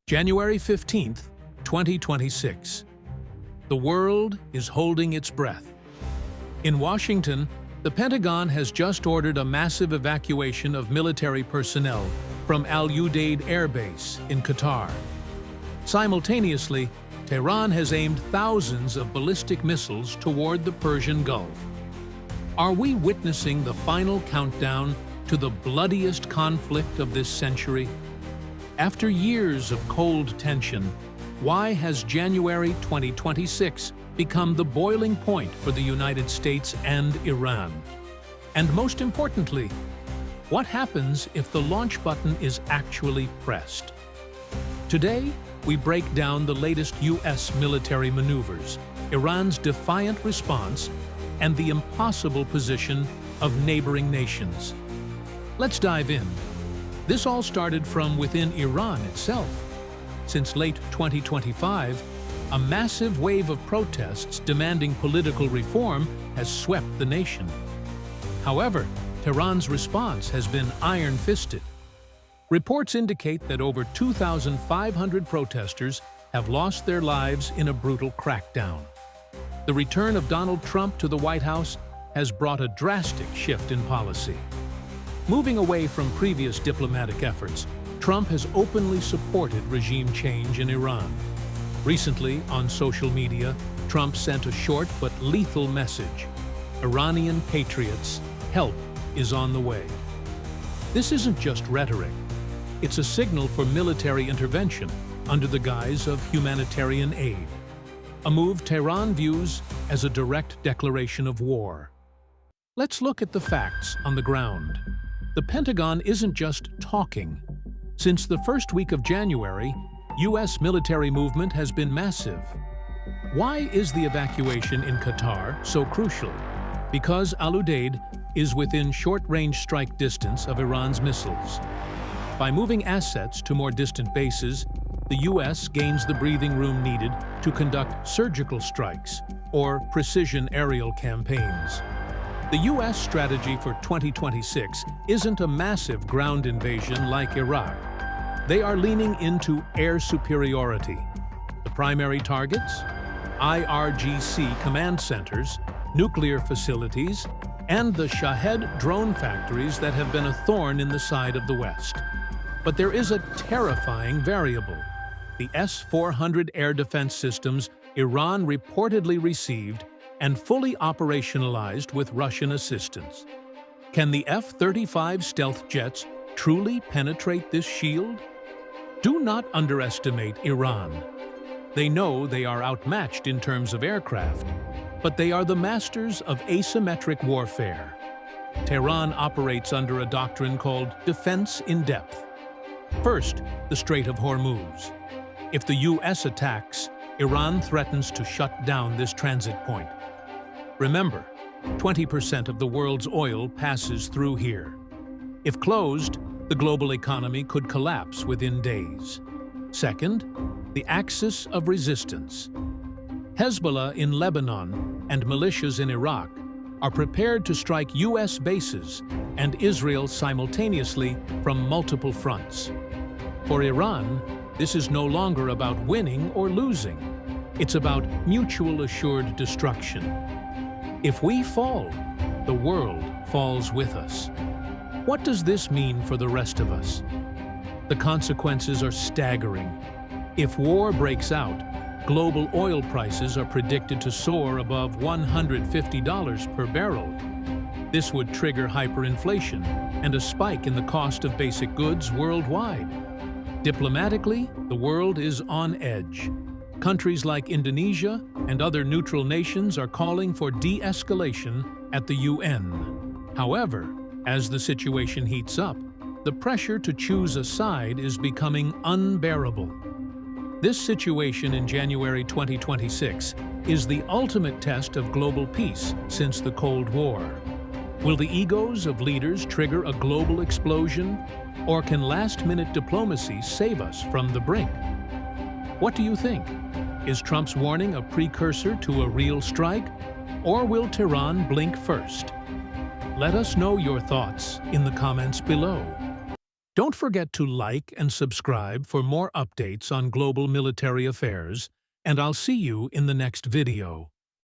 January 15th, 2026. The world is holding its breath. In Washington, the Pentagon has just ordered a massive evacuation of military personnel from Al-Udeid Air Base in Qatar. Simultaneously, Tehran has aimed thousands of ballistic missiles toward the Persian Gulf. Are we witnessing the final countdown to the bloodiest conflict of this century? After years of cold tension, why has January 2026 become the boiling point for the United States and Iran? And most importantly, what happens if the launch button is actually pressed? Today, we break down the latest U.S. military maneuvers, Iran's defiant response, and the impossible position of neighboring nations. Let's dive in. This all started from within Iran itself. Since late 2025, a massive wave of protests demanding political reform has swept the nation. However, Tehran's response has been iron-fisted. Reports indicate that over 2,500 protesters have lost their lives in a brutal crackdown. The return of Donald Trump to the White House has brought a drastic shift in policy. Moving away from previous diplomatic efforts, Trump has openly supported regime change in Iran. Recently, on social media, Trump sent a short but lethal message: Iranian patriots, help is on the way. This isn't just rhetoric. It's a signal for military intervention under the guise of humanitarian aid, a move Tehran views as a direct declaration of war. Let's look at the facts on the ground. The Pentagon isn't just talking. Since the first week of January, U.S. military movement has been massive. Why is the evacuation in Qatar so crucial? Because Al-Udeid is within short-range strike distance of Iran's missiles. By moving assets to more distant bases, the U.S. gains the breathing room needed to conduct surgical strikes or precision aerial campaigns. The U.S. strategy for 2026 isn't a massive ground invasion like Iraq. They are leaning into air superiority. The primary targets? IRGC command centers, nuclear facilities, and the Shahed drone factories that have been a thorn in the side of the West. But there is a terrifying variable: the S-400 air defense systems Iran reportedly received and fully operationalized with Russian assistance. Can the F-35 stealth jets truly penetrate this shield? Do not underestimate Iran. They know they are outmatched in terms of aircraft, but they are the masters of asymmetric warfare. Tehran operates under a doctrine called defense in depth. First, the Strait of Hormuz. If the U.S. attacks, Iran threatens to shut down this transit point. Remember, 20% of the world's oil passes through here. If closed, the global economy could collapse within days. Second, the axis of resistance. Hezbollah in Lebanon and militias in Iraq are prepared to strike U.S. bases and Israel simultaneously from multiple fronts. For Iran, this is no longer about winning or losing. It's about mutual assured destruction. If we fall, the world falls with us. What does this mean for the rest of us? The consequences are staggering. If war breaks out, global oil prices are predicted to soar above $150 per barrel. This would trigger hyperinflation and a spike in the cost of basic goods worldwide. Diplomatically, the world is on edge. Countries like Indonesia and other neutral nations are calling for de-escalation at the UN. However, as the situation heats up, the pressure to choose a side is becoming unbearable. This situation in January 2026 is the ultimate test of global peace since the Cold War. Will the egos of leaders trigger a global explosion, or can last-minute diplomacy save us from the brink? What do you think? Is Trump's warning a precursor to a real strike, or will Tehran blink first? Let us know your thoughts in the comments below. Don't forget to like and subscribe for more updates on global military affairs, and I'll see you in the next video.